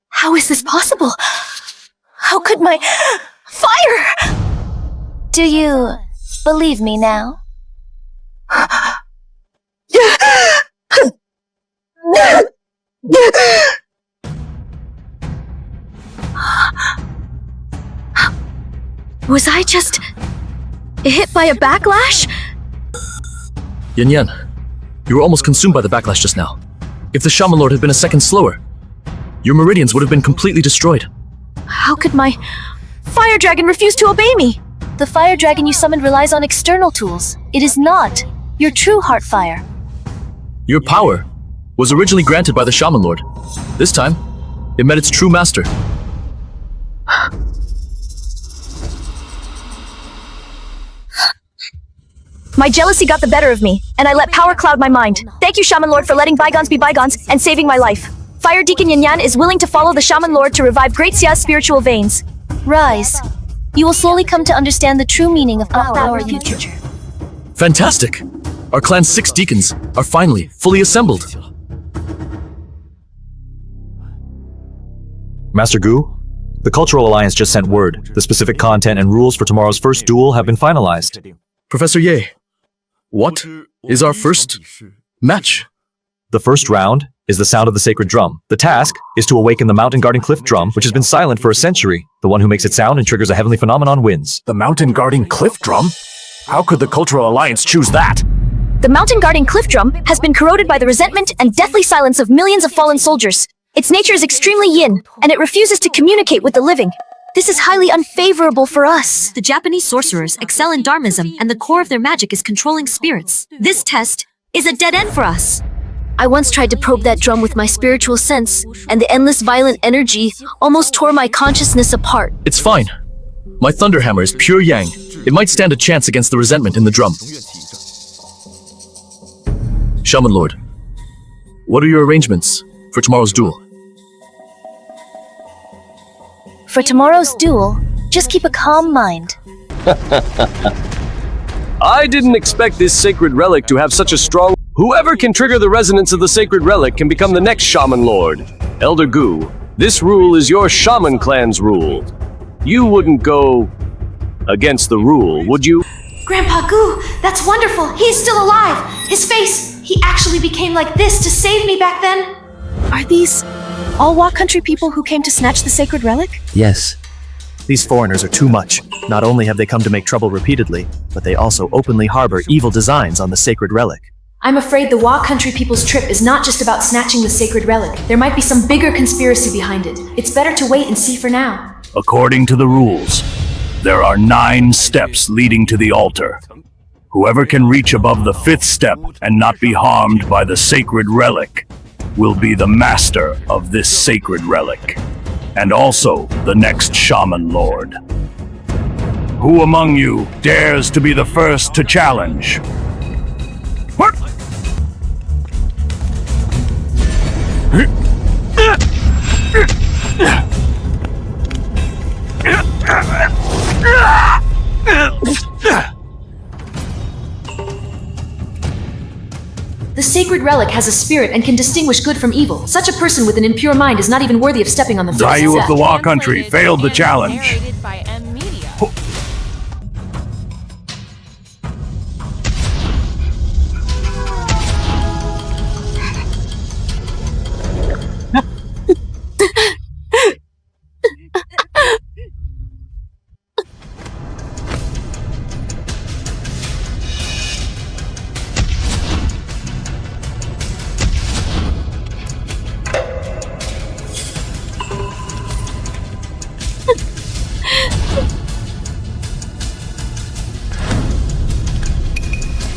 How is this possible? How could my fire? Do you believe me now? Was I just hit by a backlash? Yan Yan, you were almost consumed by the backlash just now. If the Shaman Lord had been a second slower, your meridians would have been completely destroyed. How could my fire dragon refuse to obey me? The fire dragon you summoned relies on external tools. It is not your true heart fire. Your power was originally granted by the Shaman Lord. This time, it met its true master. My jealousy got the better of me, and I let power cloud my mind. Thank you, Shaman Lord, for letting bygones be bygones and saving my life. Fire Deacon Yan Yan is willing to follow the Shaman Lord to revive Great Xia's spiritual veins. Rise. You will slowly come to understand the true meaning of our future. Fantastic! Our clan's 6 deacons are finally fully assembled. Master Gu, the Cultural Alliance just sent word. The specific content and rules for tomorrow's first duel have been finalized. Professor Ye, what is our first match? The first round is the sound of the sacred drum. The task is to awaken the mountain guarding cliff drum, which has been silent for a century. The one who makes it sound and triggers a heavenly phenomenon wins. The mountain guarding cliff drum? How could the Cultural Alliance choose that? The mountain guarding cliff drum has been corroded by the resentment and deathly silence of millions of fallen soldiers. Its nature is extremely yin, and it refuses to communicate with the living. This is highly unfavorable for us. The Japanese sorcerers excel in Dharmism, and the core of their magic is controlling spirits. This test is a dead end for us. I once tried to probe that drum with my spiritual sense, and the endless violent energy almost tore my consciousness apart. It's fine. My Thunder Hammer is pure yang. It might stand a chance against the resentment in the drum. Shaman Lord, what are your arrangements for tomorrow's duel? For tomorrow's duel, just keep a calm mind. I didn't expect this sacred relic to have such a strong... Whoever can trigger the resonance of the sacred relic can become the next Shaman Lord. Elder Gu, this rule is your Shaman clan's rule. You wouldn't go against the rule, would you? Grandpa Gu, that's wonderful. He's still alive. His face, he actually became like this to save me back then. Are these all Wa country people who came to snatch the sacred relic? Yes. These foreigners are too much. Not only have they come to make trouble repeatedly, but they also openly harbor evil designs on the sacred relic. I'm afraid the Wa country people's trip is not just about snatching the sacred relic. There might be some bigger conspiracy behind it. It's better to wait and see for now. According to the rules, there are 9 steps leading to the altar. Whoever can reach above the 5th step and not be harmed by the sacred relic will be the master of this sacred relic, and also the next Shaman Lord. Who among you dares to be the first to challenge? What? The sacred relic has a spirit and can distinguish good from evil. Such a person with an impure mind is not even worthy of stepping on the first Zayu step. of the Wa country failed the challenge.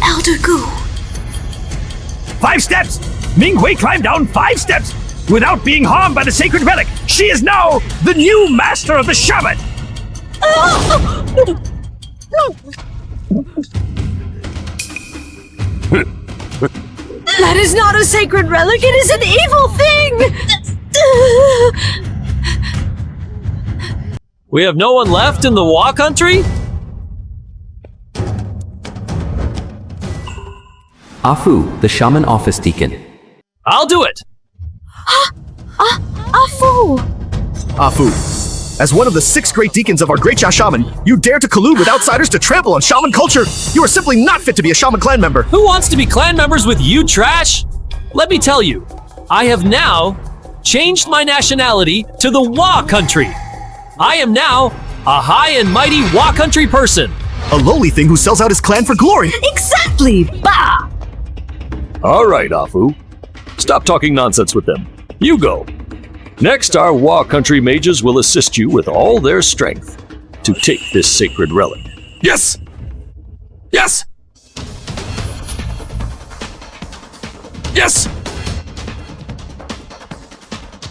Elder Gu. 5 steps! Ming Hui climbed down 5 steps without being harmed by the sacred relic. She is now the new master of the shaman. That is not a sacred relic, it is an evil thing! We have no one left in the Wa country? Afu, the shaman office deacon. I'll do it! Afu! Afu, as one of the 6 great deacons of our great Sha shaman, you dare to collude with outsiders to trample on shaman culture. You are simply not fit to be a shaman clan member. Who wants to be clan members with you, trash? Let me tell you, I have now changed my nationality to the Wa country. I am now a high and mighty Wa country person. A lowly thing who sells out his clan for glory. Exactly! Bah! Alright, Afu. Stop talking nonsense with them. You go. Next, our Wa country mages will assist you with all their strength to take this sacred relic. Yes! Yes! Yes!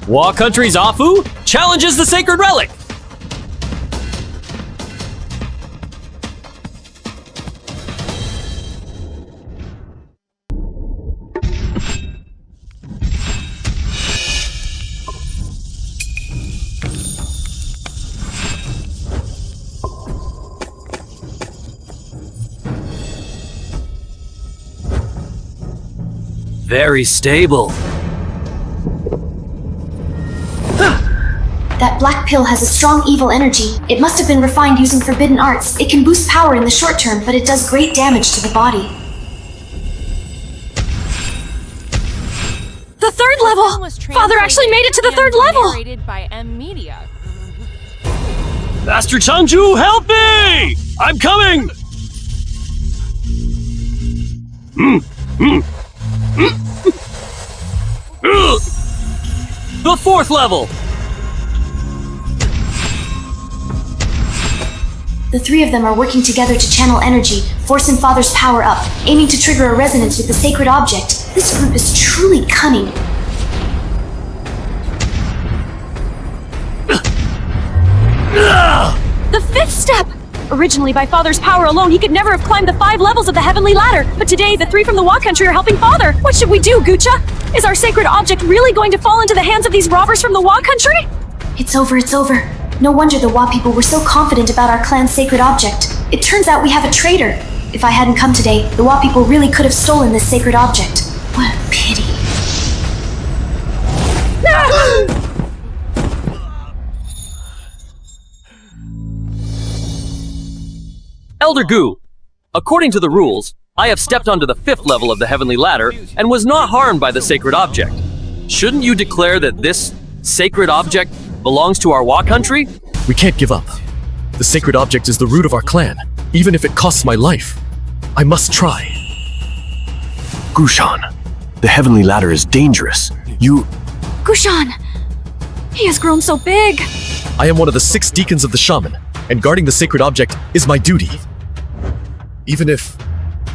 Wa country's Afu challenges the sacred relic. Very stable. That black pill has a strong evil energy. It must have been refined using forbidden arts. It can boost power in the short term, but it does great damage to the body. The 3rd level! Father actually made it to the 3rd level! Narrated by M Media. Master Changju, help me! I'm coming! The 4th level! The 3 of them are working together to channel energy, forcing Father's power up, aiming to trigger a resonance with the sacred object. This group is truly cunning. The 5th step! Originally, by Father's power alone, he could never have climbed the 5 levels of the heavenly ladder. But today, the 3 from the Wa country are helping Father. What should we do, Gucha? Is our sacred object really going to fall into the hands of these robbers from the Wa country? It's over, it's over. No wonder the Wa people were so confident about our clan's sacred object. It turns out we have a traitor. If I hadn't come today, the Wa people really could have stolen this sacred object. What a pity. Elder Gu, according to the rules, I have stepped onto the 5th level of the heavenly ladder and was not harmed by the sacred object. Shouldn't you declare that this sacred object belongs to our Wa country? We can't give up. The sacred object is the root of our clan, even if it costs my life. I must try. Gushan, the heavenly ladder is dangerous. Gushan! He has grown so big! I am one of the 6 deacons of the shaman, and guarding the sacred object is my duty. Even if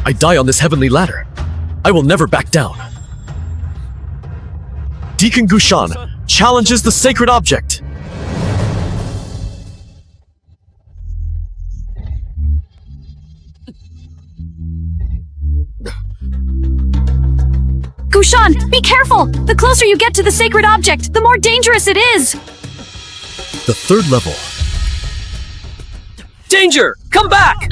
I die on this heavenly ladder, I will never back down. Deacon Gushan challenges the sacred object. Gushan, be careful! The closer you get to the sacred object, the more dangerous it is! The 3rd level. Danger! Come back!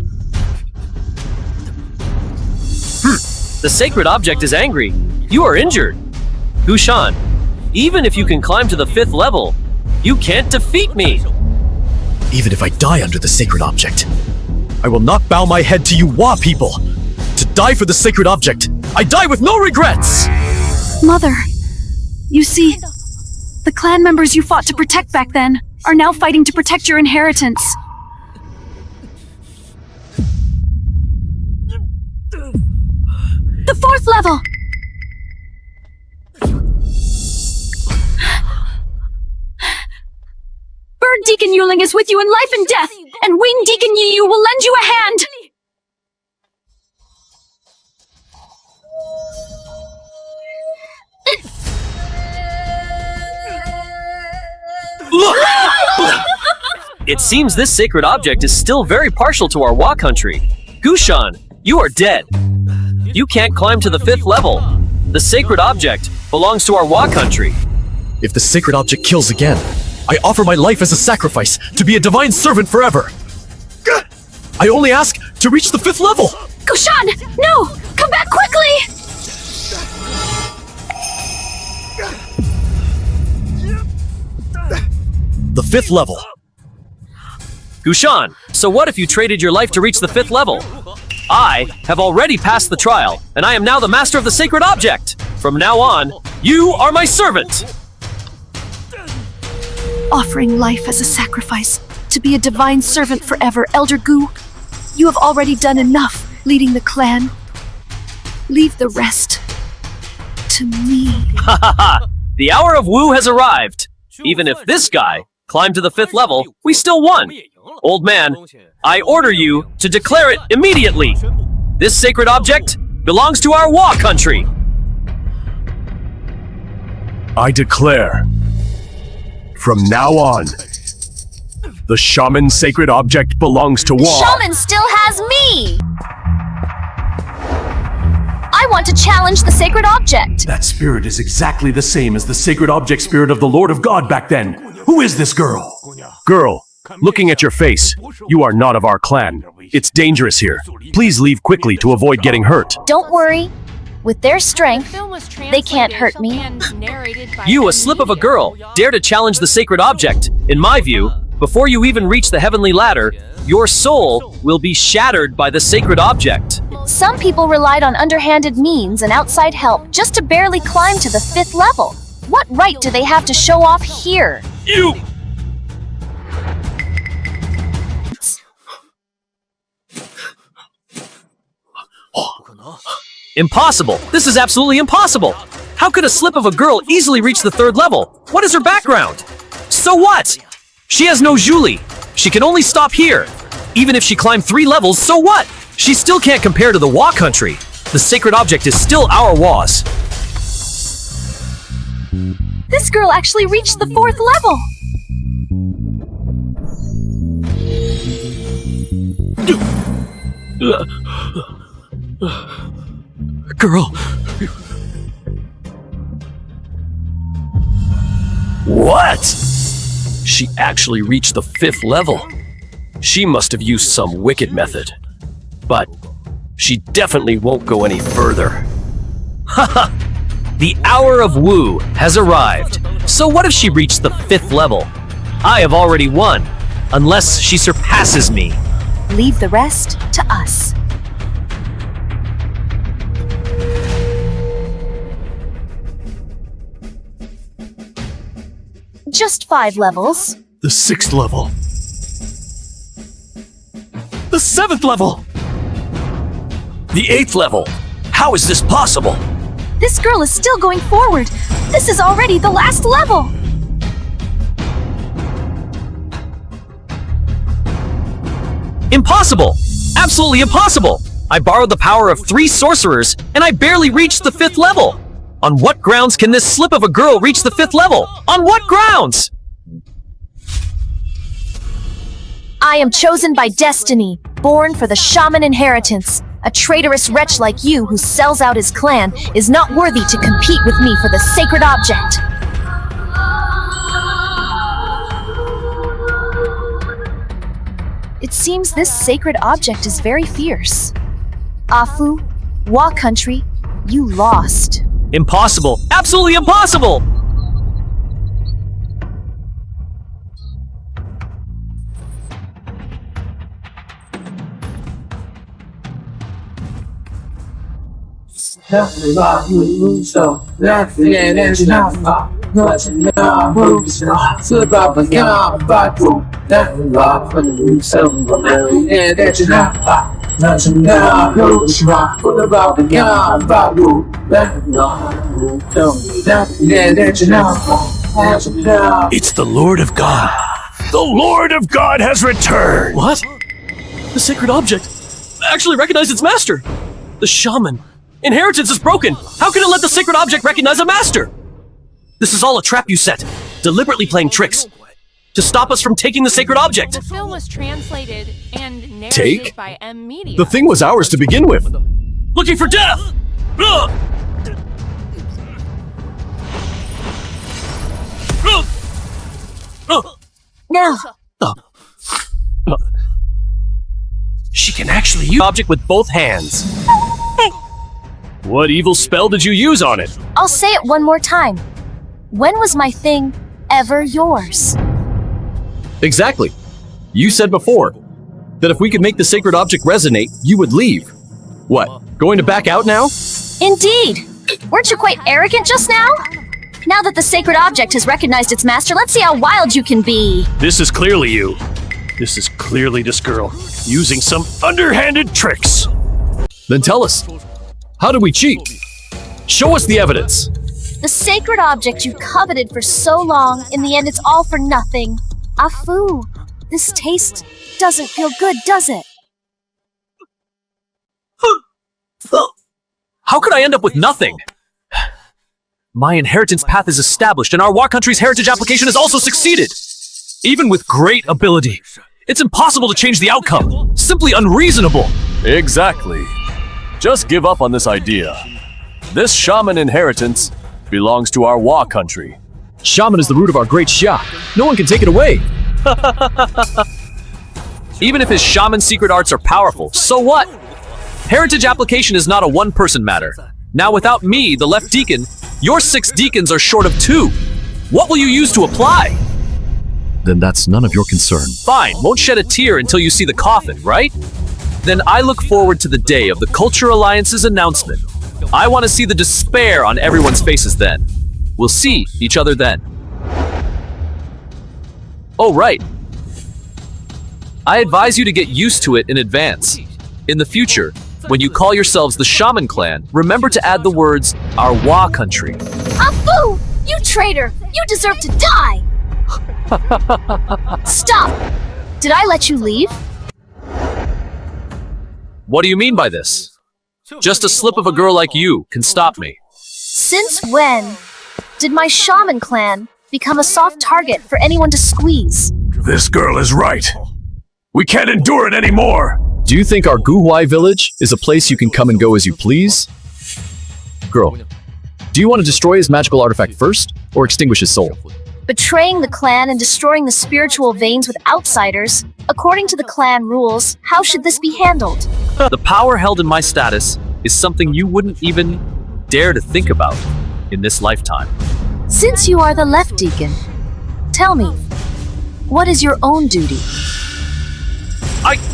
The sacred object is angry. You are injured. Gushan, even if you can climb to the 5th level, you can't defeat me. Even if I die under the sacred object, I will not bow my head to you Wa people. To die for the sacred object, I die with no regrets! Mother, you see, the clan members you fought to protect back then are now fighting to protect your inheritance. The 4th level! Bird Deacon Yuling is with you in life and death, and Wing Deacon Yu will lend you a hand! It seems this sacred object is still very partial to our Wa country. Gushan, you are dead. You can't climb to the 5th level. The sacred object belongs to our Wa country. If the sacred object kills again, I offer my life as a sacrifice to be a divine servant forever. I only ask to reach the 5th level. Gushan! No! Come back quickly! The 5th level. Gushan, so what if you traded your life to reach the 5th level? I have already passed the trial, and I am now the master of the sacred object. From now on, you are my servant. Offering life as a sacrifice to be a divine servant forever, Elder Gu. You have already done enough leading the clan. Leave the rest to me. Ha ha ha! The hour of Wu has arrived. Even if this guy climbed to the 5th level, we still won. Old man, I order you to declare it immediately. This sacred object belongs to our Wa country. I declare, from now on, the shaman sacred object belongs to Wa. Shaman still has me! I want to challenge the sacred object. That spirit is exactly the same as the sacred object spirit of the Lord of God back then. Who is this girl? Girl, looking at your face, you are not of our clan. It's dangerous here. Please leave quickly to avoid getting hurt. Don't worry. With their strength, they can't hurt me. You, a slip of a girl, dare to challenge the sacred object. In my view, before you even reach the heavenly ladder, your soul will be shattered by the sacred object. Some people relied on underhanded means and outside help just to barely climb to the 5th level. What right do they have to show off here? You! Impossible! This is absolutely impossible! How could a slip of a girl easily reach the 3rd level? What is her background? So what? She has no Julie. She can only stop here. Even if she climbed 3 levels, so what? She still can't compare to the Wa country. The sacred object is still our Wa's. This girl actually reached the 4th level. Girl. What? She actually reached the 5th level. She must have used some wicked method. But she definitely won't go any further. Haha! The hour of Wu has arrived. So what if she reached the 5th level? I have already won, unless she surpasses me. Leave the rest to us. Just 5 levels. The 6th level. The 7th level. The 8th level. How is this possible? This girl is still going forward. This is already the last level. Impossible! Absolutely impossible! I borrowed the power of 3 sorcerers, and I barely reached the 5th level! On what grounds can this slip of a girl reach the 5th level? On what grounds? I am chosen by destiny, born for the shaman inheritance. A traitorous wretch like you who sells out his clan is not worthy to compete with me for the sacred object. It seems this sacred object is very fierce. Afu, Wa country, you lost. Impossible! Absolutely impossible! It's the Lord of God. The Lord of God has returned! What? The sacred object actually recognized its master. The shaman. Inheritance is broken. How can it let the sacred object recognize a master? This is all a trap you set, deliberately playing tricks to stop us from taking the sacred object. The film was translated and narrated Take? by M Media. The thing was ours to begin with. Looking for death! Ugh! Ugh! Ugh! Now, She can actually use object with both hands. What evil spell did you use on it? I'll say it one more time. When was my thing ever yours? Exactly. You said before that if we could make the sacred object resonate, you would leave. What, going to back out now? Indeed. Weren't you quite arrogant just now? Now that the sacred object has recognized its master, let's see how wild you can be. This is clearly you. This is clearly this girl, using some underhanded tricks. Then tell us, how did we cheat? Show us the evidence. The sacred object you coveted for so long, in the end it's all for nothing. Afu, this taste doesn't feel good, does it? How could I end up with nothing? My inheritance path is established, and our War Country's heritage application has also succeeded. Even with great ability, it's impossible to change the outcome. Simply unreasonable. Exactly. Just give up on this idea. This shaman inheritance belongs to our Wa country. Shaman is the root of our great Xia. No one can take it away. Even if his shaman secret arts are powerful, so what? Heritage application is not a one-person matter. Now without me, the left deacon, your 6 deacons are short of 2. What will you use to apply? Then that's none of your concern. Fine, won't shed a tear until you see the coffin, right? Then I look forward to the day of the Culture Alliance's announcement. I want to see the despair on everyone's faces then. We'll see each other then. Oh, right. I advise you to get used to it in advance. In the future, when you call yourselves the Shaman Clan, remember to add the words, our Wa country. Afu! You traitor! You deserve to die! Stop! Did I let you leave? What do you mean by this? Just a slip of a girl like you can stop me. Since when did my shaman clan become a soft target for anyone to squeeze? This girl is right. We can't endure it anymore. Do you think our Guhuai village is a place you can come and go as you please? Girl, do you want to destroy his magical artifact first, or extinguish his soul? Betraying the clan and destroying the spiritual veins with outsiders, according to the clan rules, how should this be handled? The power held in my status is something you wouldn't even dare to think about in this lifetime. Since you are the left deacon, tell me, what is your own duty?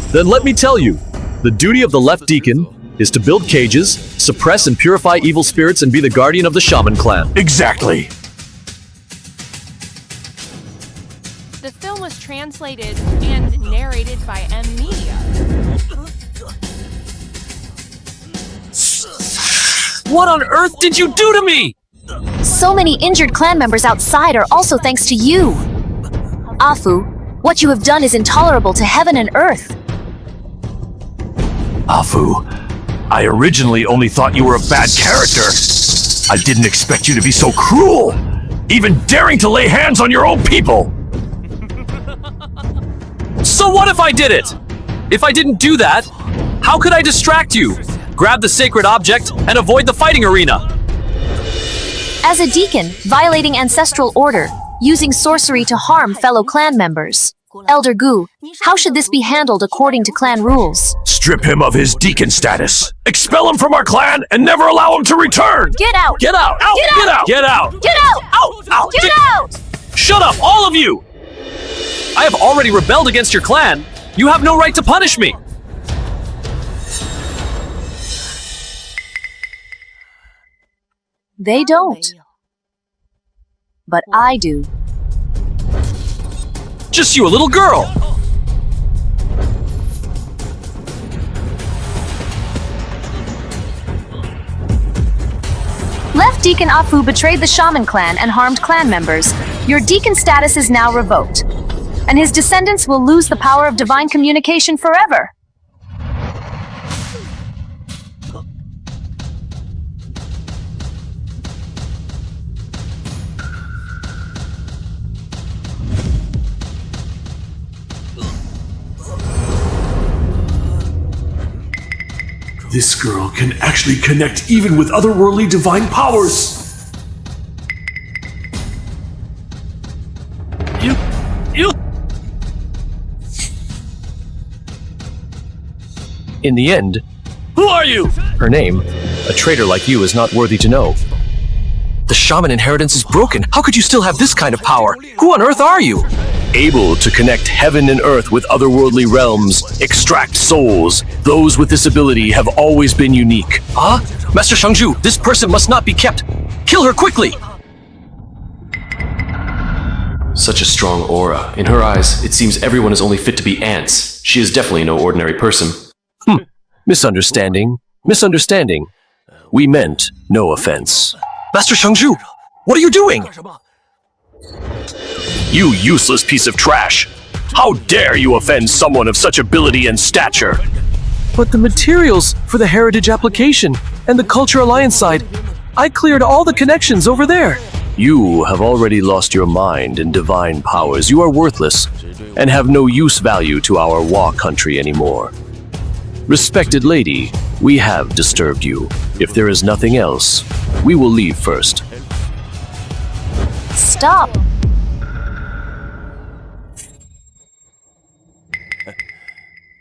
Then let me tell you, the duty of the left deacon is to build cages, suppress and purify evil spirits, and be the guardian of the Shaman clan. Exactly. The film was translated and narrated by M Media. What on earth did you do to me? So many injured clan members outside are also thanks to you. Afu, what you have done is intolerable to heaven and earth. Afu, I originally only thought you were a bad character. I didn't expect you to be so cruel, even daring to lay hands on your own people. So what if I did it? If I didn't do that, how could I distract you, grab the sacred object, and avoid the fighting arena? As a deacon, violating ancestral order, using sorcery to harm fellow clan members. Elder Gu, how should this be handled according to clan rules? Strip him of his deacon status. Expel him from our clan and never allow him to return. Get out! Get out! Get out! Get out! Get out! Out! Out! Get out! Shut up, all of you! I have already rebelled against your clan. You have no right to punish me. They don't. But I do. Just you, a little girl. Left Deacon Afu betrayed the Shaman clan and harmed clan members. Your deacon status is now revoked, and his descendants will lose the power of divine communication forever. This girl can actually connect even with otherworldly divine powers. In the end, Who are you? her name, a traitor like you, is not worthy to know. The shaman inheritance is broken. How could you still have this kind of power? Who on earth are you? Able to connect heaven and earth with otherworldly realms, extract souls. Those with this ability have always been unique. Huh? Master Shangju, this person must not be kept. Kill her quickly! Such a strong aura. In her eyes, it seems everyone is only fit to be ants. She is definitely no ordinary person. Misunderstanding. Misunderstanding. We meant no offense. Master Shangju, what are you doing? You useless piece of trash! How dare you offend someone of such ability and stature? But the materials for the heritage application and the Culture Alliance side, I cleared all the connections over there. You have already lost your mind in divine powers. You are worthless and have no use value to our Wa country anymore. Respected lady, we have disturbed you. If there is nothing else, we will leave first. Stop!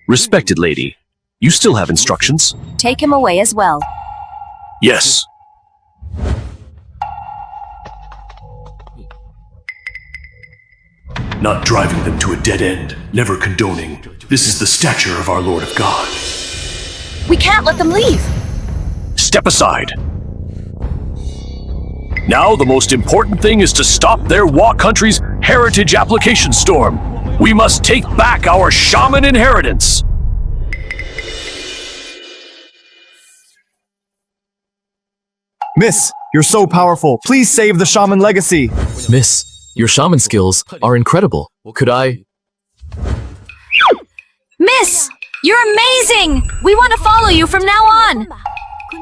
Respected lady, you still have instructions? Take him away as well. Yes. Not driving them to a dead end, never condoning. This is the stature of our Lord of God. We can't let them leave! Step aside. Now the most important thing is to stop their Wa country's heritage application storm. We must take back our shaman inheritance. Miss, you're so powerful. Please save the shaman legacy. Miss, your shaman skills are incredible. Could I? Miss, you're amazing! We want to follow you from now on.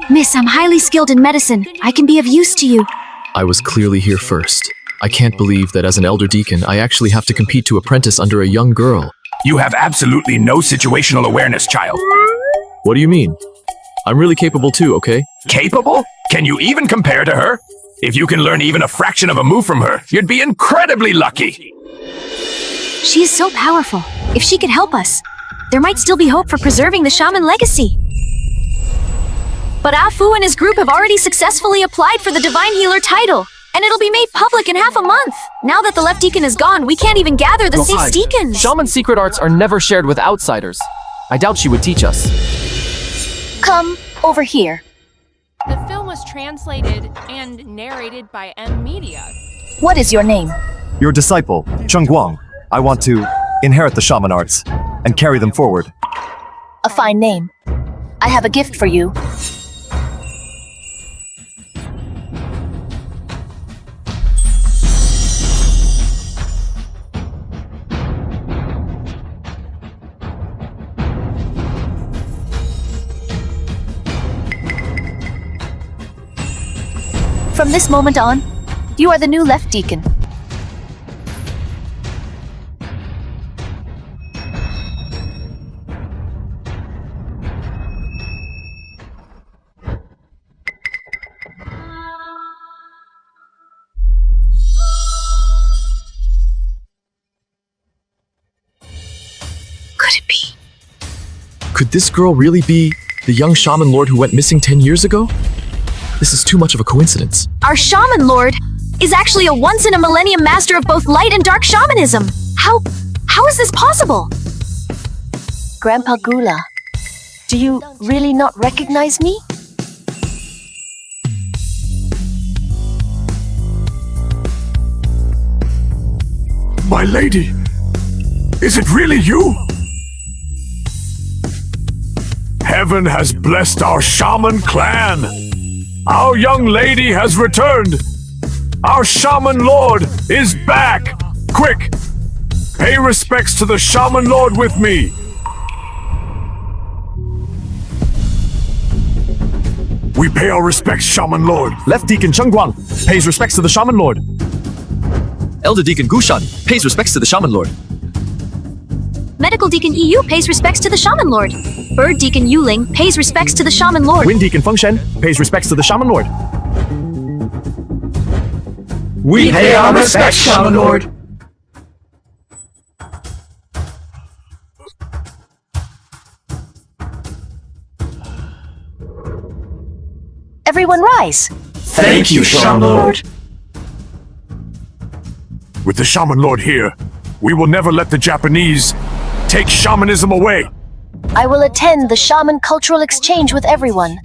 Miss, I'm highly skilled in medicine. I can be of use to you. I was clearly here first. I can't believe that as an elder deacon, I actually have to compete to apprentice under a young girl. You have absolutely no situational awareness, child. What do you mean? I'm really capable too, okay? Capable? Can you even compare to her? If you can learn even a fraction of a move from her, you'd be incredibly lucky. She is so powerful. If she could help us, there might still be hope for preserving the shaman legacy. But Afu and his group have already successfully applied for the Divine Healer title, and it'll be made public in half a month. Now that the left deacon is gone, we can't even gather the 6 deacons. Shaman secret arts are never shared with outsiders. I doubt she would teach us. Come over here. The film was translated and narrated by M Media. What is your name? Your disciple, Chung Guang. I want to inherit the shaman arts and carry them forward. A fine name. I have a gift for you. From this moment on, you are the new left deacon. Could it be? Could this girl really be the young shaman lord who went missing 10 years ago? This is too much of a coincidence. Our shaman lord is actually a once-in-a-millennium master of both light and dark shamanism. How is this possible? Grandpa Gula, do you really not recognize me? My lady, is it really you? Heaven has blessed our shaman clan. Our young lady has returned. Our shaman lord is back. Quick, pay respects to the shaman lord with me. We pay our respects, shaman lord. Left Deacon Chung Guang pays respects to the shaman lord. Elder Deacon Gushan pays respects to the shaman lord. Medical Deacon EU pays respects to the shaman lord. Bird Deacon Yuling pays respects to the shaman lord. Wind Deacon Fengshen pays respects to the shaman lord. We pay our respects, shaman lord. Everyone rise. Thank you, Shaman Lord. With the Shaman Lord here, we will never let the Japanese take shamanism away. I will attend the shaman cultural exchange with everyone.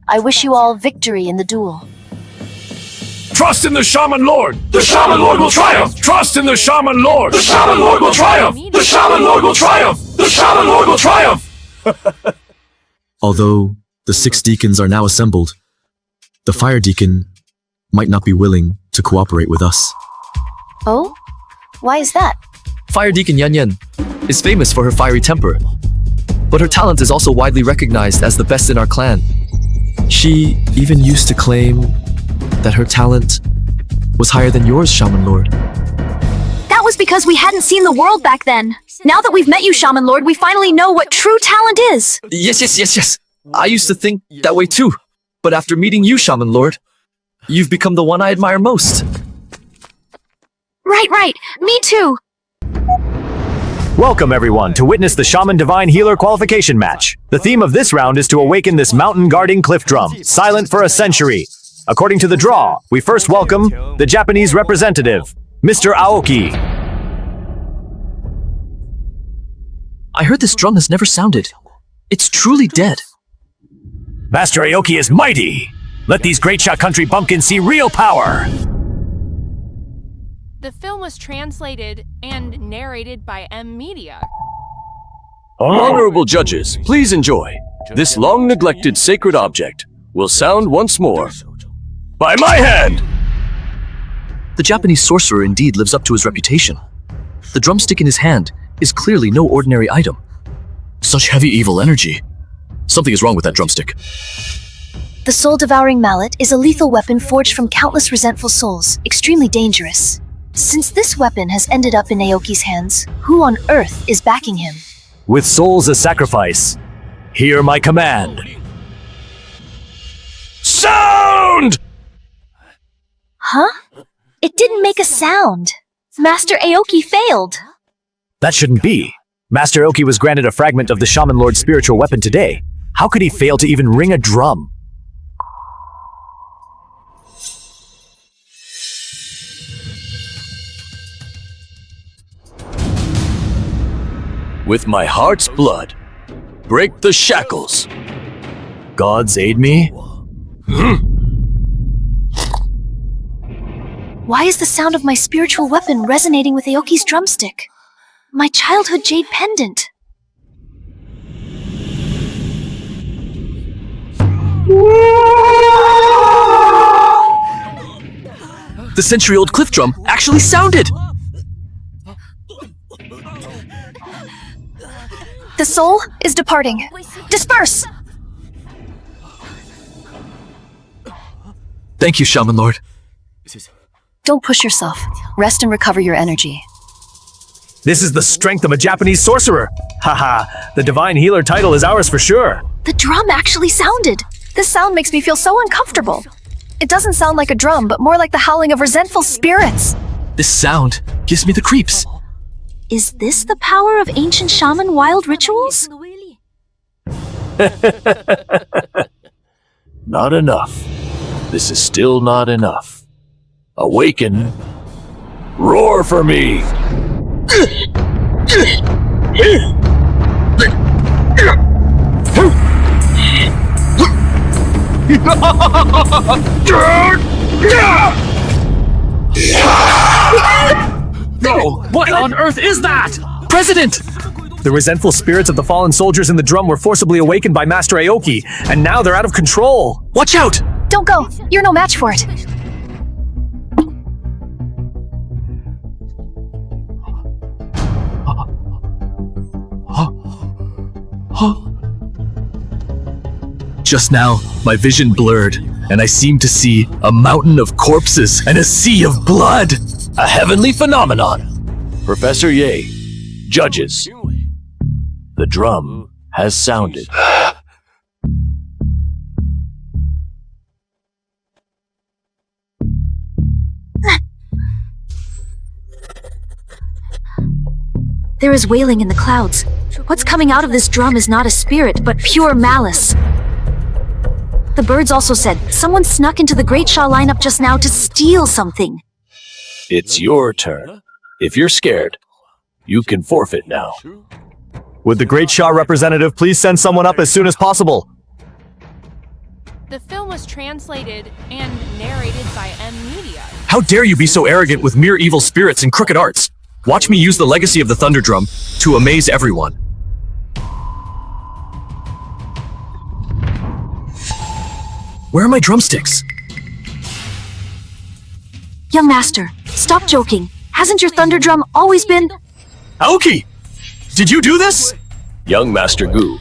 I wish you all victory in the duel. Trust in the Shaman Lord! The Shaman Lord will triumph! Trust in the Shaman Lord! The Shaman Lord will triumph! The Shaman Lord will triumph! The Shaman Lord will triumph! Although the 6 deacons are now assembled, the fire deacon might not be willing to cooperate with us. Oh? Why is that? Fire Deacon Yan Yan is famous for her fiery temper, but her talent is also widely recognized as the best in our clan. She even used to claim that her talent was higher than yours, Shaman Lord. That was because we hadn't seen the world back then. Now that we've met you, Shaman Lord, we finally know what true talent is. Yes. I used to think that way too, but after meeting you, Shaman Lord, you've become the one I admire most. Right. Me too. Welcome everyone to witness the Shaman Divine Healer qualification match. The theme of this round is to awaken this mountain guarding cliff drum, silent for a century. According to the draw, we first welcome the Japanese representative, Mr. Aoki. I heard this drum has never sounded. It's truly dead. Master Aoki is mighty. Let these Great Shot Country bumpkins see real power. The film was translated and narrated by M Media. Honorable judges, please enjoy. This long-neglected sacred object will sound once more. By my hand! The Japanese sorcerer indeed lives up to his reputation. The drumstick in his hand is clearly no ordinary item. Such heavy evil energy. Something is wrong with that drumstick. The soul-devouring mallet is a lethal weapon forged from countless resentful souls, extremely dangerous. Since this weapon has ended up in Aoki's hands, who on earth is backing him? With souls as sacrifice, hear my command. Sound! Huh? It didn't make a sound. Master Aoki failed. That shouldn't be. Master Aoki was granted a fragment of the Shaman Lord's spiritual weapon today. How could he fail to even ring a drum? With my heart's blood, break the shackles. Gods aid me? Why is the sound of my spiritual weapon resonating with Aoki's drumstick? My childhood jade pendant. The century-old cliff drum actually sounded! The soul is departing. Disperse! Thank you, Shaman Lord. Don't push yourself. Rest and recover your energy. This is the strength of a Japanese sorcerer. Haha, the Divine Healer title is ours for sure. The drum actually sounded. This sound makes me feel so uncomfortable. It doesn't sound like a drum, but more like the howling of resentful spirits. This sound gives me the creeps. Is this the power of ancient shaman wild rituals? Not enough. This is still not enough. Awaken. Roar for me. No! What on earth is that? President! The resentful spirits of the fallen soldiers in the drum were forcibly awakened by Master Aoki, and now they're out of control. Watch out! Don't go. You're no match for it. Just now, my vision blurred, and I seemed to see a mountain of corpses and a sea of blood. A heavenly phenomenon. Professor Ye, judges. The drum has sounded. There is wailing in the clouds. What's coming out of this drum is not a spirit, but pure malice. The the birds also said, someone snuck into the Great Shah lineup just now to steal something. It's your turn. If you're scared, you can forfeit now. Would the Great Shah representative please send someone up as soon as possible? The film was translated and narrated by M Media. How dare you be so arrogant with mere evil spirits and crooked arts? Watch me use the legacy of the Thunder Drum to amaze everyone. Where are my drumsticks? Young master, stop joking. Hasn't your thunder drum always been... Aoki! Did you do this? Young Master Gu,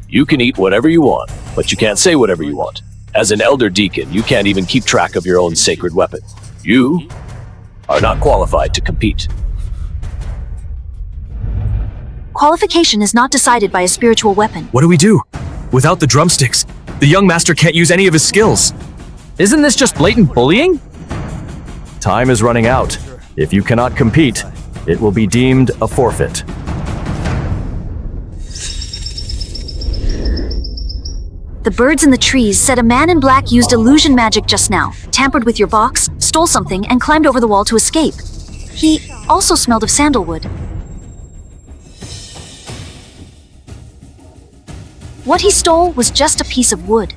you can eat whatever you want, but you can't say whatever you want. As an elder deacon, you can't even keep track of your own sacred weapon. You are not qualified to compete. Qualification is not decided by a spiritual weapon. What do we do? Without the drumsticks, the young master can't use any of his skills. Isn't this just blatant bullying? Time is running out. If you cannot compete, it will be deemed a forfeit. The birds in the trees said a man in black used illusion magic just now, tampered with your box, stole something, and climbed over the wall to escape. He also smelled of sandalwood. What he stole was just a piece of wood,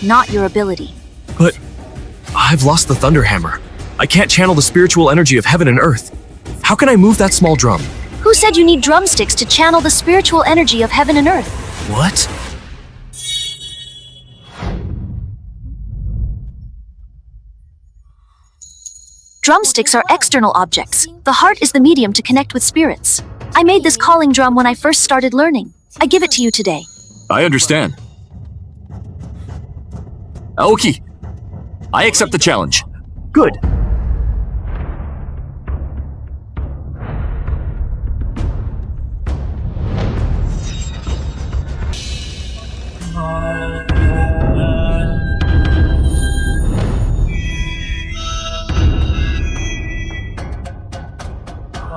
not your ability. But I've lost the Thunder Hammer. I can't channel the spiritual energy of heaven and earth. How can I move that small drum? Who said you need drumsticks to channel the spiritual energy of heaven and earth? What? Drumsticks are external objects. The heart is the medium to connect with spirits. I made this calling drum when I first started learning. I give it to you today. I understand. Aoki, I accept the challenge. Good.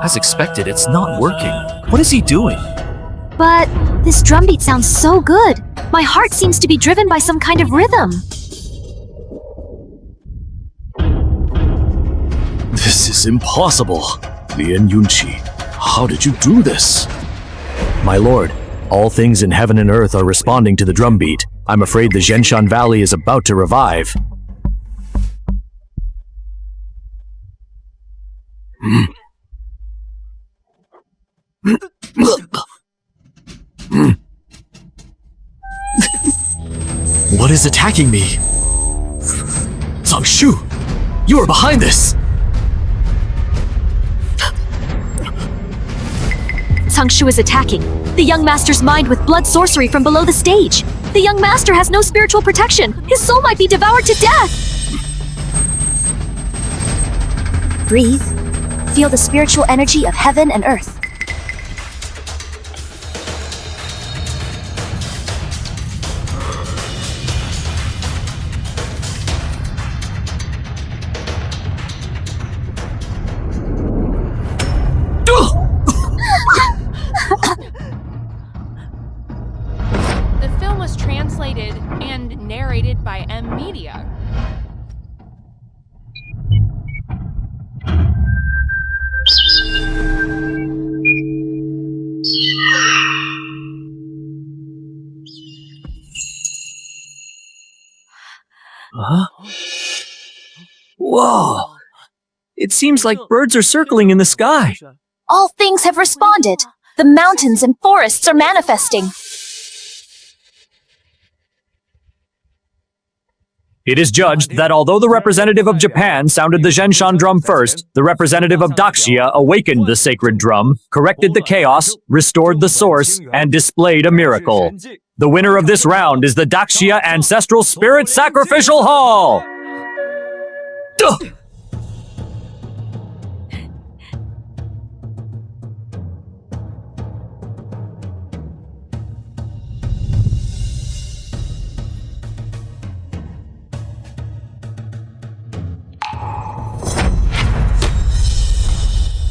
As expected, it's not working. What is he doing? But this drum beat sounds so good. My heart seems to be driven by some kind of rhythm. This is impossible. Lien Yunqi, how did you do this? My lord, all things in heaven and earth are responding to the drumbeat. I'm afraid the Zhenshan Valley is about to revive. What is attacking me? Zangshu, you are behind this! Zangshu is attacking the young master's mind with blood sorcery from below the stage. The young master has no spiritual protection. His soul might be devoured to death. Breathe. Feel the spiritual energy of heaven and earth. The film was translated and narrated by M Media. Huh? Whoa! It seems like birds are circling in the sky. All things have responded. The mountains and forests are manifesting. It is judged that although the representative of Japan sounded the Zhenshan drum first, the representative of Daxia awakened the sacred drum, corrected the chaos, restored the source, and displayed a miracle. The winner of this round is the Daxia Ancestral Spirit Sacrificial Hall!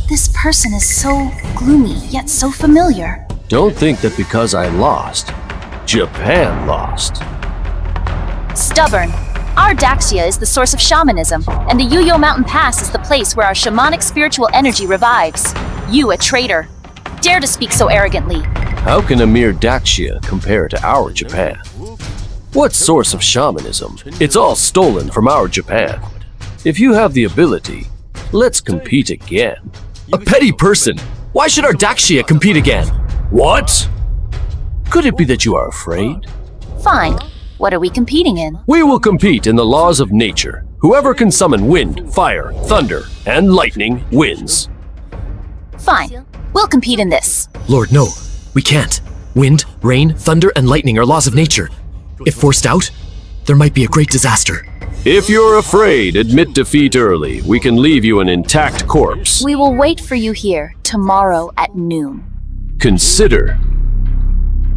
This person is so gloomy, yet so familiar. Don't think that because I lost, Japan lost. Stubborn. Our Daxia is the source of shamanism, and the Yuyo Mountain Pass is the place where our shamanic spiritual energy revives. You, a traitor. Dare to speak so arrogantly. How can a mere Daxia compare to our Japan? What source of shamanism? It's all stolen from our Japan. If you have the ability, let's compete again. A petty person. Why should our Daxia compete again? What? Could it be that you are afraid? Fine. What are we competing in? We will compete in the laws of nature. Whoever can summon wind, fire, thunder, and lightning wins. Fine. We'll compete in this. Lord, no. We can't. Wind, rain, thunder, and lightning are laws of nature. If forced out, there might be a great disaster. If you're afraid, admit defeat early. We can leave you an intact corpse. We will wait for you here tomorrow at noon. Consider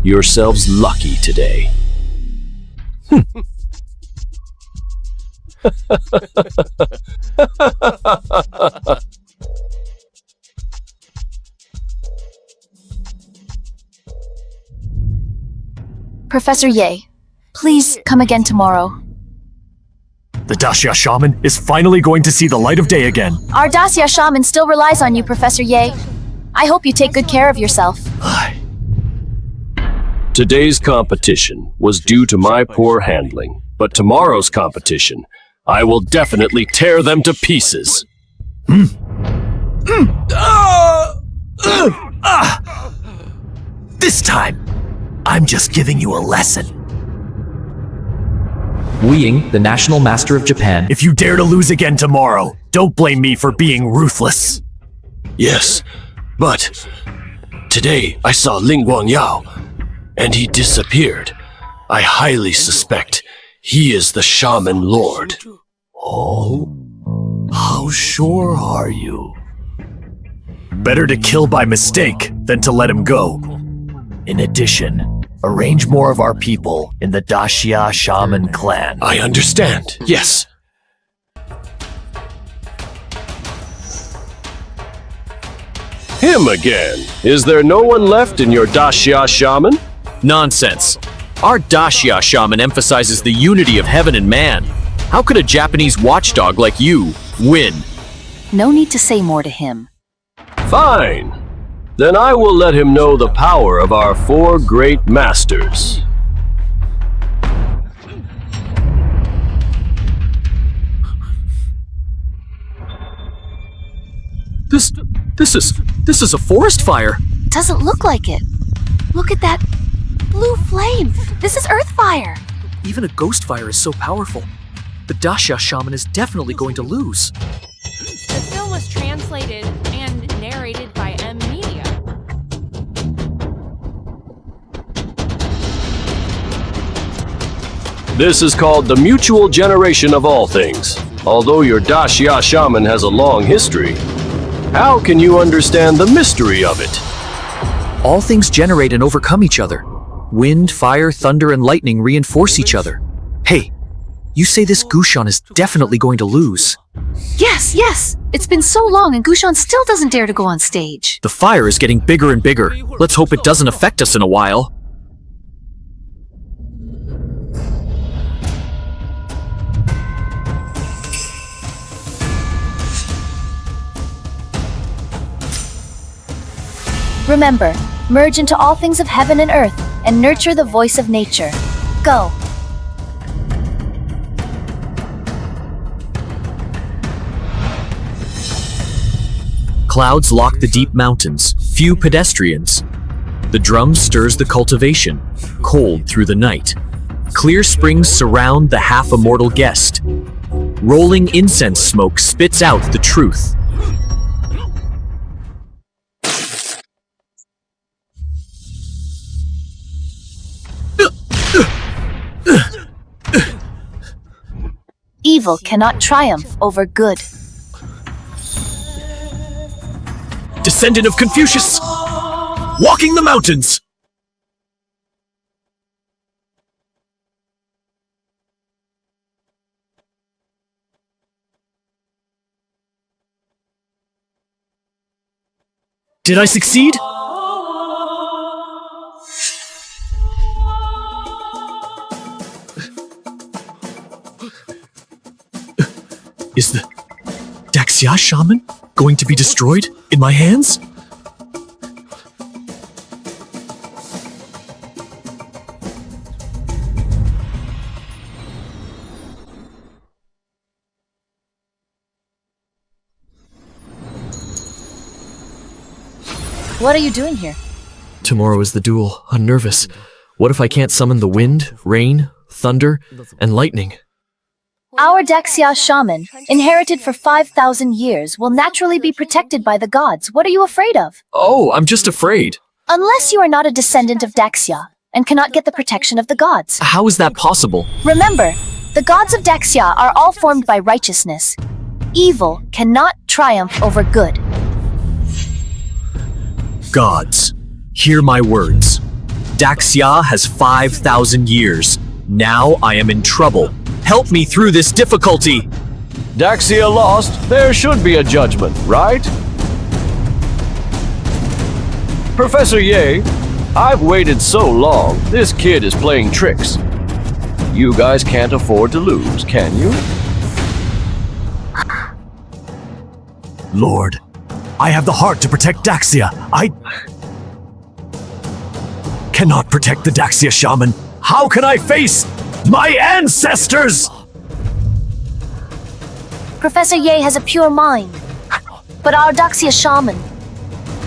yourselves lucky today. Professor Ye, please come again tomorrow. The Daxia shaman is finally going to see the light of day again. Our Daxia shaman still relies on you, Professor Ye. I hope you take good care of yourself. Today's competition was due to my poor handling, but tomorrow's competition, I will definitely tear them to pieces. This time, I'm just giving you a lesson. Weeing, the National Master of Japan. If you dare to lose again tomorrow, don't blame me for being ruthless. Yes, but today I saw Ling Guangyao, and he disappeared. I highly suspect he is the Shaman Lord. Oh? How sure are you? Better to kill by mistake than to let him go. In addition, arrange more of our people in the Daxia Shaman clan. I understand, yes. Him again. Is there no one left in your Daxia Shaman? Nonsense. Our Daxia shaman emphasizes the unity of heaven and man. How could a Japanese watchdog like you win? No need to say more to him. Fine. Then I will let him know the power of our four great masters. This is a forest fire. Doesn't look like it. Look at that blue flame. This is earth fire. Even a ghost fire is so powerful. The Daxia shaman is definitely going to lose. The film was translated and narrated by M Media. This is called the mutual generation of all things. Although your Daxia shaman has a long history, how can you understand the mystery of it? All things generate and overcome each other. Wind, fire, thunder, and lightning reinforce each other. Hey, you say this Gushan is definitely going to lose. Yes. It's been so long and Gushan still doesn't dare to go on stage. The fire is getting bigger and bigger. Let's hope it doesn't affect us in a while. Remember, merge into all things of heaven and earth and nurture the voice of nature. Go. Clouds lock the deep mountains, few pedestrians. The drum stirs the cultivation, cold through the night. Clear springs surround the half-immortal guest. Rolling incense smoke spits out the truth. Evil cannot triumph over good. Descendant of Confucius! Walking the mountains! Did I succeed? Is the Daxia shaman going to be destroyed in my hands? What are you doing here? Tomorrow is the duel. I'm nervous. What if I can't summon the wind, rain, thunder, and lightning? Our Daxia shaman, inherited for 5,000 years, will naturally be protected by the gods. What are you afraid of? Oh, I'm just afraid. Unless you are not a descendant of Daxia and cannot get the protection of the gods. How is that possible? Remember, the gods of Daxia are all formed by righteousness. Evil cannot triumph over good. Gods, hear my words. Daxia has 5,000 years. Now I am in trouble. Help me through this difficulty. Daxia lost, there should be a judgment, right? Professor Ye, I've waited so long, this kid is playing tricks. You guys can't afford to lose, can you? Lord, I have the heart to protect Daxia. I cannot protect the Daxia shaman. How can I face my ancestors? Professor Ye has a pure mind, but our Daxia shaman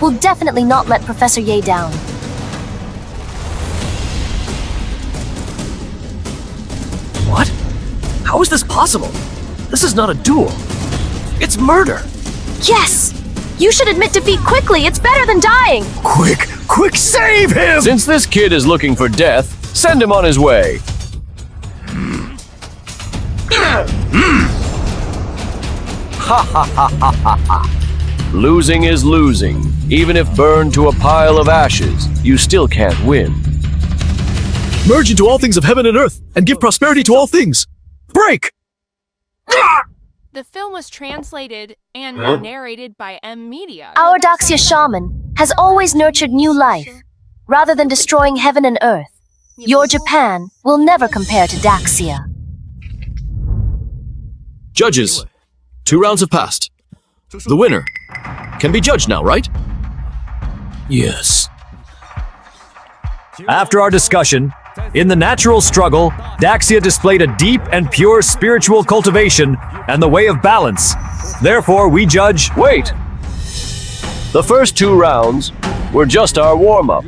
will definitely not let Professor Ye down. What? How is this possible? This is not a duel. It's murder. Yes! You should admit defeat quickly. It's better than dying. Quick, save him! Since this kid is looking for death, send him on his way. Ha ha ha ha ha ha. Losing is losing. Even if burned to a pile of ashes, you still can't win. Merge into all things of heaven and earth, and give prosperity to all things. Break! The film was translated and narrated by M Media. Our Daxia shaman has always nurtured new life, rather than destroying heaven and earth. Your Japan will never compare to Daxia. Judges, 2 rounds have passed. The winner can be judged now, right? Yes. After our discussion, in the natural struggle, Daxia displayed a deep and pure spiritual cultivation and the way of balance. Therefore, we judge... Wait! The first 2 rounds were just our warm-up.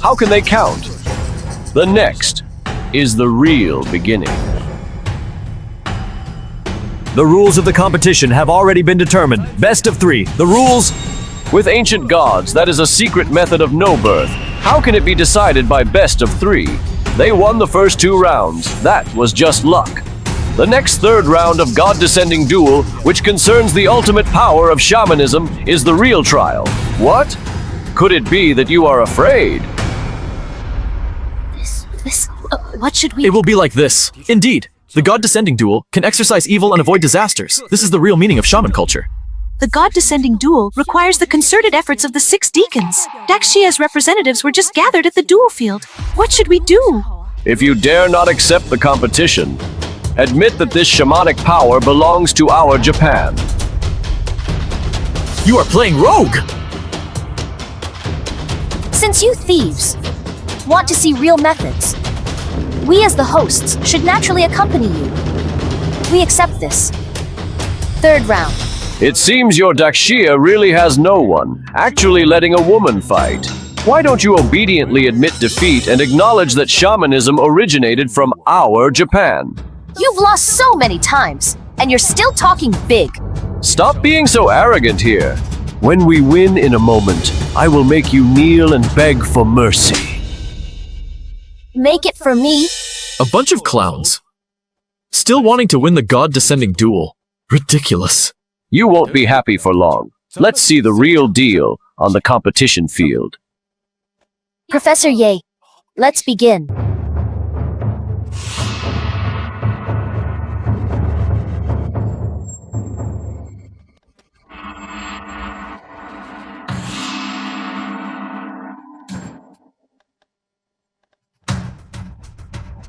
How can they count? The next is the real beginning. The rules of the competition have already been determined. Best of 3. The rules... With ancient gods, that is a secret method of no birth. How can it be decided by best of 3? They won the first 2 rounds. That was just luck. The next 3rd round of God-descending duel, which concerns the ultimate power of shamanism, is the real trial. What? Could it be that you are afraid? What should we... It will be like this. Indeed, the God-descending duel can exorcise evil and avoid disasters. This is the real meaning of shaman culture. The God-descending duel requires the concerted efforts of the 6 deacons. Daxia's representatives were just gathered at the duel field. What should we do? If you dare not accept the competition, admit that this shamanic power belongs to our Japan. You are playing rogue! Since you thieves want to see real methods, we as the hosts should naturally accompany you. We accept this. 3rd round. It seems your Daxia really has no one, actually letting a woman fight. Why don't you obediently admit defeat and acknowledge that shamanism originated from our Japan? You've lost so many times, and you're still talking big. Stop being so arrogant here. When we win in a moment, I will make you kneel and beg for mercy. Make it for me. A bunch of clowns. Still wanting to win the God-descending duel. Ridiculous. You won't be happy for long. Let's see the real deal on the competition field. Professor Ye, let's begin.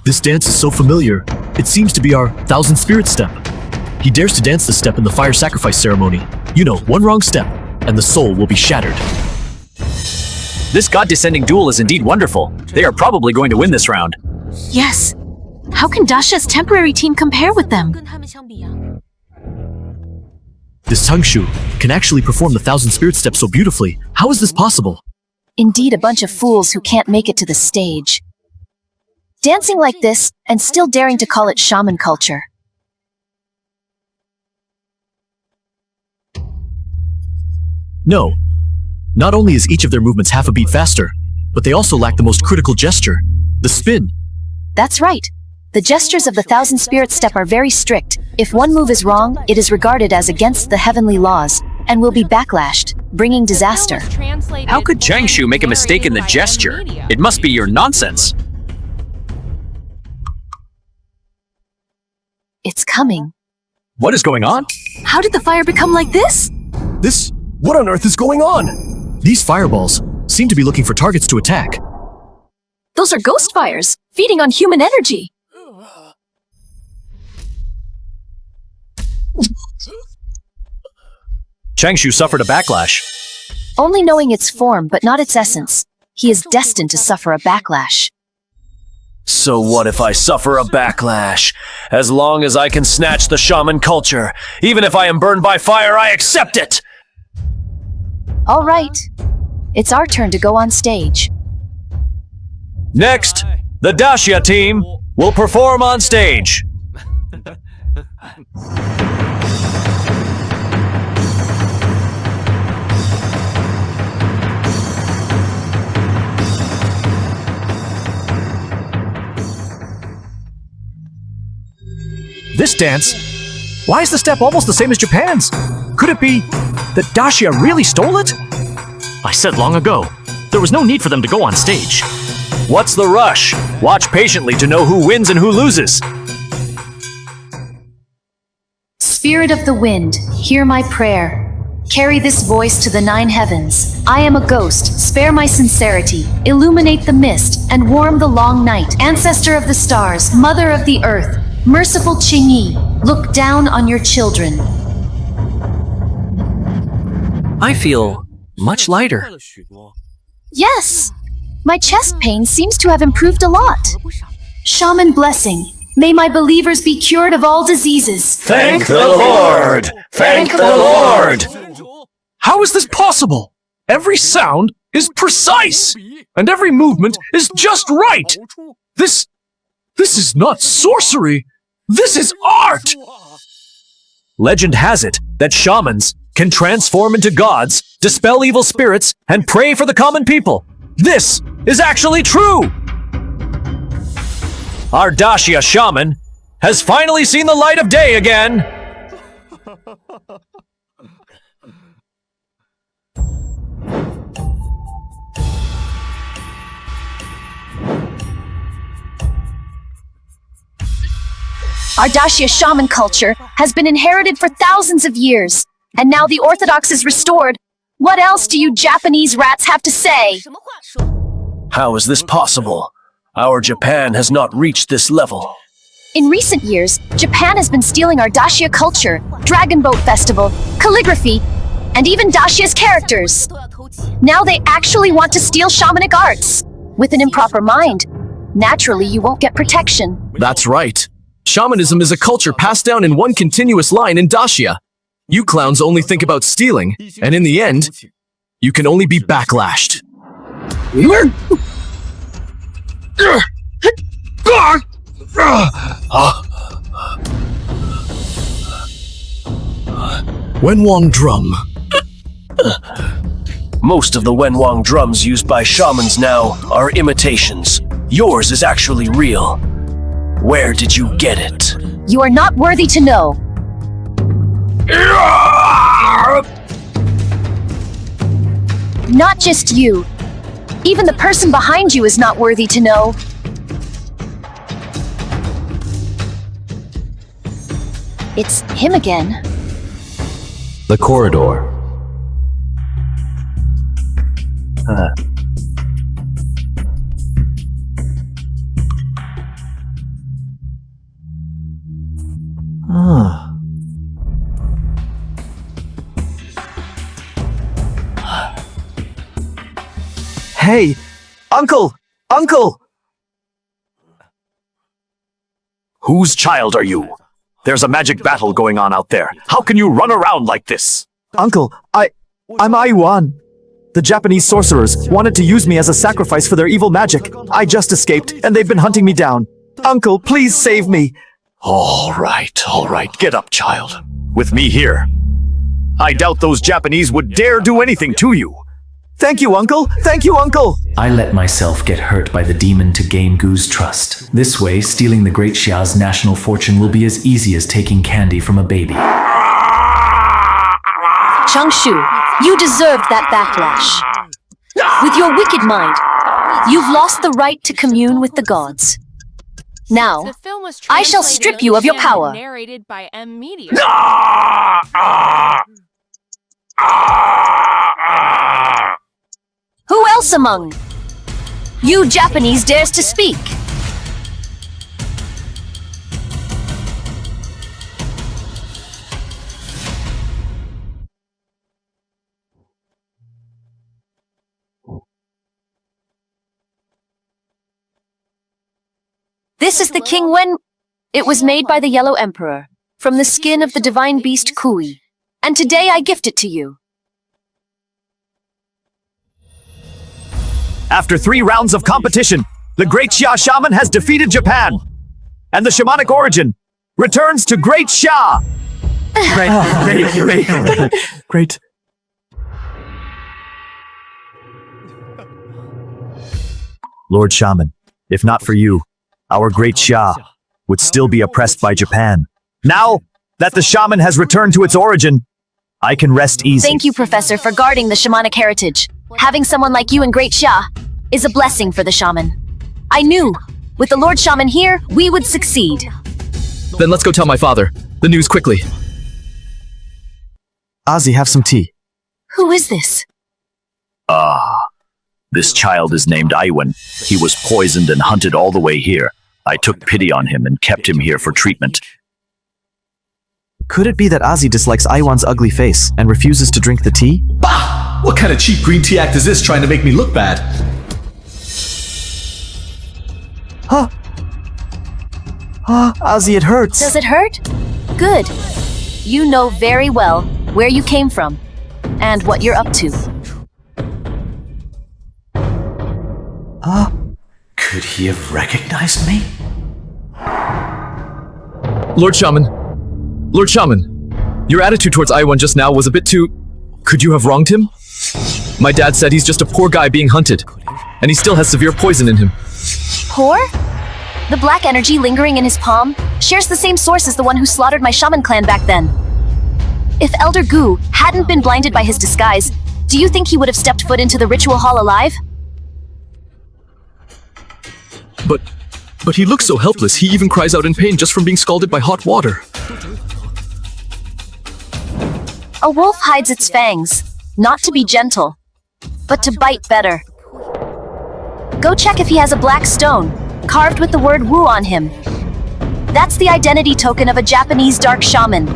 This dance is so familiar. It seems to be our 1000 Spirit step. He dares to dance this step in the fire sacrifice ceremony. You know, one wrong step, and the soul will be shattered. This god-descending duel is indeed wonderful. They are probably going to win this round. Yes. How can Dashia's temporary team compare with them? This Tangshu can actually perform the 1,000 spirit steps so beautifully. How is this possible? Indeed, a bunch of fools who can't make it to the stage. Dancing like this, and still daring to call it shaman culture. No. Not only is each of their movements half a beat faster, but they also lack the most critical gesture, the spin. That's right. The gestures of the 1,000 spirit step are very strict. If one move is wrong, it is regarded as against the heavenly laws, and will be backlashed, bringing disaster. How could Changshu make a mistake in the gesture? It must be your nonsense. It's coming. What is going on? How did the fire become like this? What on earth is going on? These fireballs seem to be looking for targets to attack. Those are ghost fires, feeding on human energy. Changshu suffered a backlash. Only knowing its form, but not its essence. He is destined to suffer a backlash. So what if I suffer a backlash? As long as I can snatch the shaman culture, even if I am burned by fire, I accept it! All right. It's our turn to go on stage. Next, the Dashia team will perform on stage. This dance? Why is the step almost the same as Japan's? Could it be that Dashia really stole it? I said long ago, there was no need for them to go on stage. What's the rush? Watch patiently to know who wins and who loses. Spirit of the wind, hear my prayer. Carry this voice to the 9 heavens. I am a ghost, spare my sincerity. Illuminate the mist and warm the long night. Ancestor of the stars, mother of the earth, merciful Qingyi, look down on your children. I feel much lighter. Yes! My chest pain seems to have improved a lot. Shaman blessing. May my believers be cured of all diseases. Thank the Lord! Thank the Lord! How is this possible? Every sound is precise, and every movement is just right. This is not sorcery. This is art! Legend has it that shamans can transform into gods, dispel evil spirits, and pray for the common people. This is actually true! Our Dashia shaman has finally seen the light of day again! Our Dashia shaman culture has been inherited for thousands of years, and now the orthodox is restored. What else do you Japanese rats have to say? How is this possible? Our Japan has not reached this level. In recent years, Japan has been stealing our Dashia culture, Dragon Boat Festival, calligraphy, and even Dashia's characters. Now they actually want to steal shamanic arts. With an improper mind, naturally you won't get protection. That's right. Shamanism is a culture passed down in one continuous line in Dashia. You clowns only think about stealing, and in the end, you can only be backlashed. Wenwang drum. Most of the Wenwang drums used by shamans now are imitations. Yours is actually real. Where did you get it? You are not worthy to know. Not just you. Even the person behind you is not worthy to know. It's him again. The corridor. Hey, Uncle! Uncle! Whose child are you? There's a magic battle going on out there. How can you run around like this? Uncle, I'm Aiwan. The Japanese sorcerers wanted to use me as a sacrifice for their evil magic. I just escaped, and they've been hunting me down. Uncle, please save me. All right. Get up, child. With me here. I doubt those Japanese would dare do anything to you. Thank you, Uncle. Thank you, Uncle. I let myself get hurt by the demon to gain Gu's trust. This way, stealing the Great Xia's national fortune will be as easy as taking candy from a baby. Changshu, you deserved that backlash. With your wicked mind, you've lost the right to commune with the gods. Now, The film was I shall strip you of your and power. Narrated by M Media. Who else among you Japanese dares to speak? This is the King Wen. It was made by the Yellow Emperor, from the skin of the divine beast Kui, and today I gift it to you. After 3 rounds of competition, the Great Xia Shaman has defeated Japan. And the shamanic origin returns to Great Xia. Great. Lord Shaman, if not for you, our Great Xia would still be oppressed by Japan. Now that the shaman has returned to its origin, I can rest easy. Thank you, Professor, for guarding the shamanic heritage. Having someone like you in Great Xia is a blessing for the shaman. I knew, with the Lord Shaman here, we would succeed. Then let's go tell my father. The news quickly. Ozzy, have some tea. Who is this? This child is named Iwan. He was poisoned and hunted all the way here. I took pity on him and kept him here for treatment. Could it be that Ozzy dislikes Iwan's ugly face and refuses to drink the tea? Bah! What kind of cheap green tea act is this trying to make me look bad? Ozzy, it hurts. Does it hurt? Good. You know very well where you came from and what you're up to. Could he have recognized me? Lord Shaman, your attitude towards Iwan just now was a bit too... Could you have wronged him? My dad said he's just a poor guy being hunted, and he still has severe poison in him. Poor? The black energy lingering in his palm shares the same source as the one who slaughtered my shaman clan back then. If Elder Gu hadn't been blinded by his disguise, do you think he would have stepped foot into the ritual hall alive? But he looks so helpless, he even cries out in pain just from being scalded by hot water. A wolf hides its fangs, not to be gentle, but to bite better. Go check if he has a black stone, carved with the word Wu on him. That's the identity token of a Japanese dark shaman.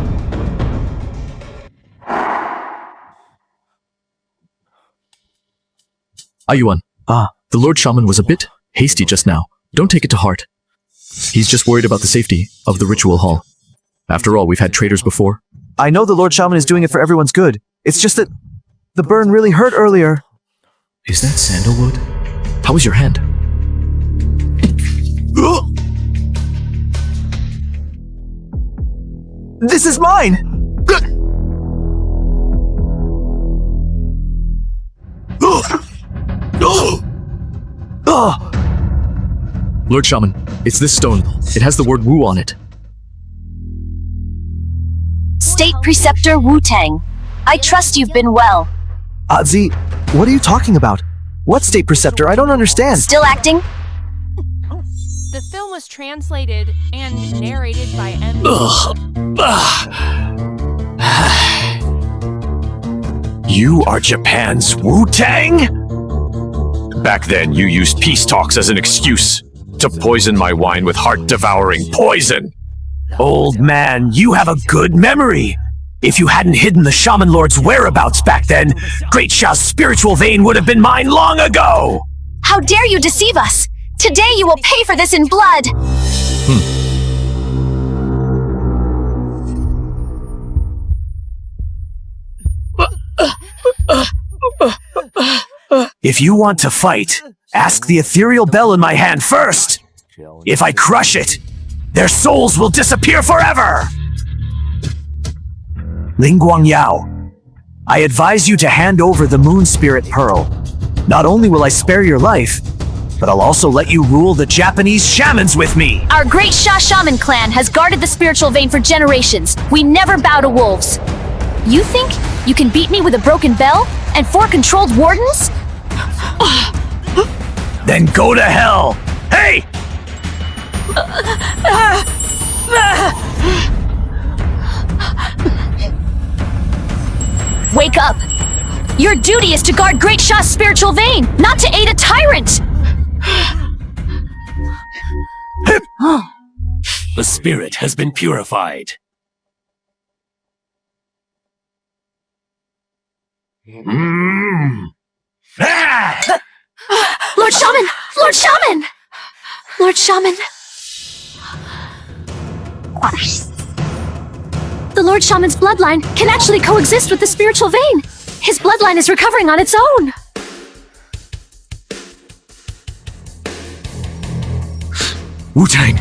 Ayuan, the Lord Shaman was a bit hasty just now. Don't take it to heart. He's just worried about the safety of the ritual hall. After all, we've had traitors before. I know the Lord Shaman is doing it for everyone's good. It's just that the burn really hurt earlier. Is that sandalwood? How is your hand? This is mine! Lord Shaman, it's this stone. It has the word Wu on it. State Preceptor Wu Tang, I trust you've been well. Ozzy, what are you talking about? What State Preceptor? I don't understand. Still acting? The film was translated and narrated by M. You are Japan's Wu-Tang? Back then, you used peace talks as an excuse to poison my wine with heart-devouring poison. Old man, you have a good memory. If you hadn't hidden the Shaman Lord's whereabouts back then, Great Sha's spiritual vein would have been mine long ago! How dare you deceive us! Today you will pay for this in blood! If you want to fight, ask the ethereal bell in my hand first! If I crush it, their souls will disappear forever! Ling Guangyao, I advise you to hand over the Moon Spirit Pearl. Not only will I spare your life, but I'll also let you rule the Japanese shamans with me! Our great Sha Shaman clan has guarded the spiritual vein for generations. We never bow to wolves. You think you can beat me with a broken bell and 4 controlled wardens? Then go to hell! Hey! Wake up! Your duty is to guard Great Sha's spiritual vein, not to aid a tyrant! The spirit has been purified. Lord Shaman! Lord Shaman! Lord Shaman! The Lord Shaman's bloodline can actually coexist with the spiritual vein. His bloodline is recovering on its own. Wu-Tang,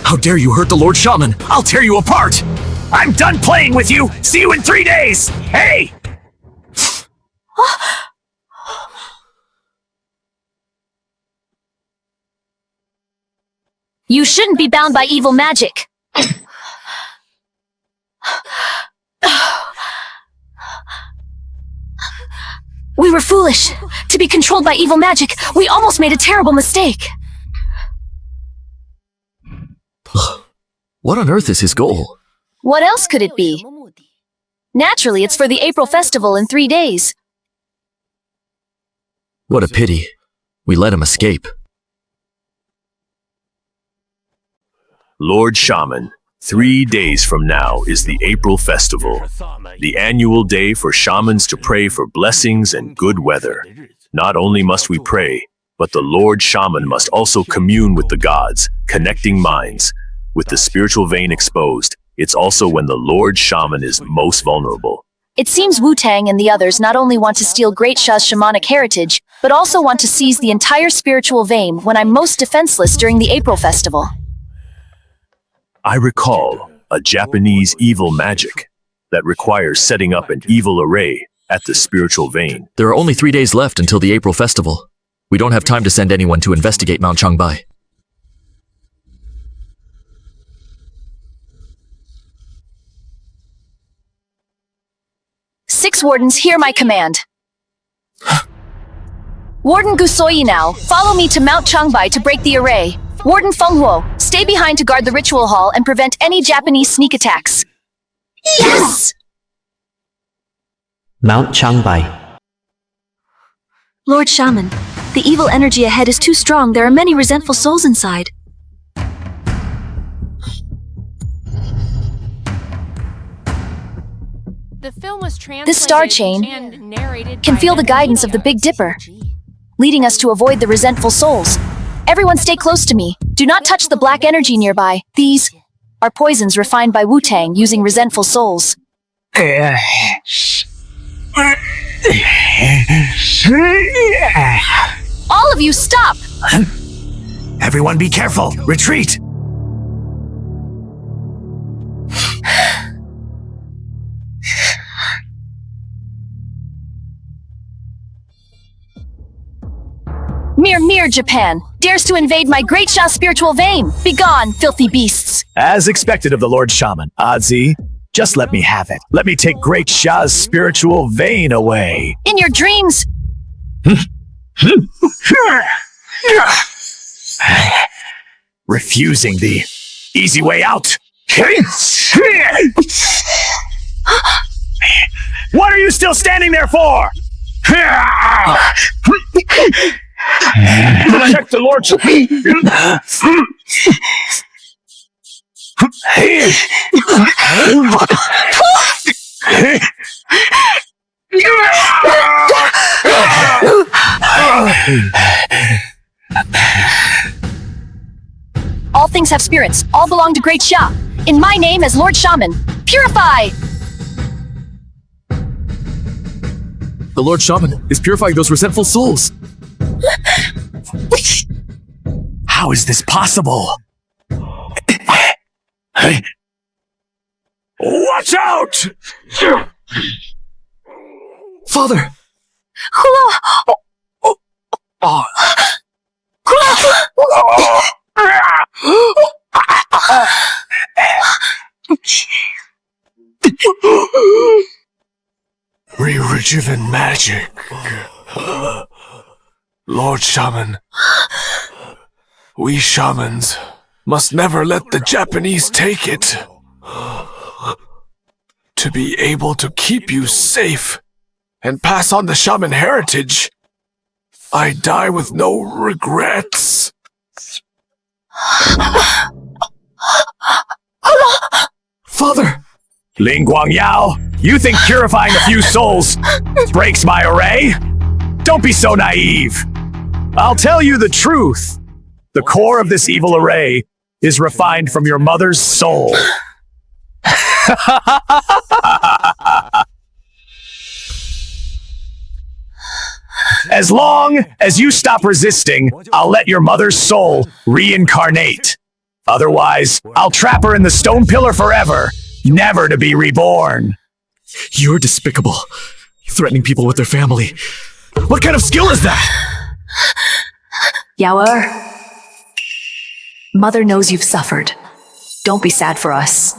how dare you hurt the Lord Shaman? I'll tear you apart! I'm done playing with you! See you in 3 days! Hey! You shouldn't be bound by evil magic. We were foolish. To be controlled by evil magic, we almost made a terrible mistake. What on earth is his goal? What else could it be? Naturally, it's for the April festival in 3 days. What a pity. We let him escape. Lord Shaman, 3 days from now is the April Festival, the annual day for shamans to pray for blessings and good weather. Not only must we pray, but the Lord Shaman must also commune with the gods, connecting minds. With the spiritual vein exposed, it's also when the Lord Shaman is most vulnerable. It seems Wu-Tang and the others not only want to steal Great Sha's shamanic heritage, but also want to seize the entire spiritual vein when I'm most defenseless during the April festival. I recall a Japanese evil magic that requires setting up an evil array at the spiritual vein. There are only 3 days left until the April festival. We don't have time to send anyone to investigate Mount Changbai. Six wardens, hear my command. Warden Gusoyi now, follow me to Mount Changbai to break the array. Warden Fenghuo, stay behind to guard the ritual hall and prevent any Japanese sneak attacks. Yes! Mount Changbai. Lord Shaman, the evil energy ahead is too strong. There are many resentful souls inside. The film was translated This star chain and narrated can by feel the M. guidance of the Big Dipper, leading us to avoid the resentful souls. Everyone stay close to me. Do not touch the black energy nearby. These are poisons refined by Wu-Tang using resentful souls. All of you stop! Everyone be careful! Retreat! Mir Japan dares to invade my great Sha spiritual vein. Begone, filthy beasts. As expected of the Lord Shaman, Adzi, just let me have it. Let me take Great Sha's spiritual vein away. In your dreams. Refusing the easy way out. What are you still standing there for? Check the Lordship. All things have spirits. All belong to Great Sha. In my name as Lord Shaman, purify! The Lord Shaman is purifying those resentful souls. How is this possible? Watch out! Father! Rejuven magic. Lord Shaman. We shamans must never let the Japanese take it. To be able to keep you safe and pass on the shaman heritage, I die with no regrets. Father! Ling Guangyao, you think purifying a few souls breaks my array? Don't be so naive. I'll tell you the truth. The core of this evil array is refined from your mother's soul. As long as you stop resisting, I'll let your mother's soul reincarnate. Otherwise, I'll trap her in the stone pillar forever, never to be reborn. You're despicable. Threatening people with their family. What kind of skill is that? Yaoer, Mother knows you've suffered. Don't be sad for us.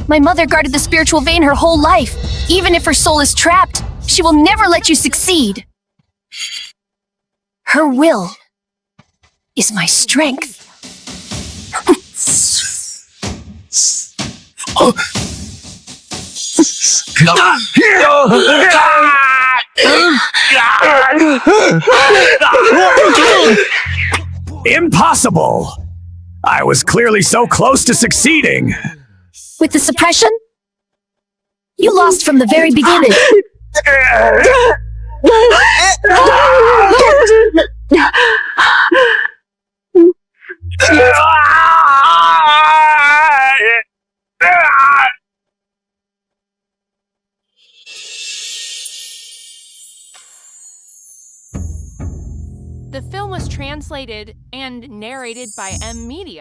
My mother guarded the spiritual vein her whole life. Even if her soul is trapped, she will never let you succeed. Her will is my strength. Impossible! I was clearly so close to succeeding. With the suppression, you lost from the very beginning. The film was translated and narrated by M Media.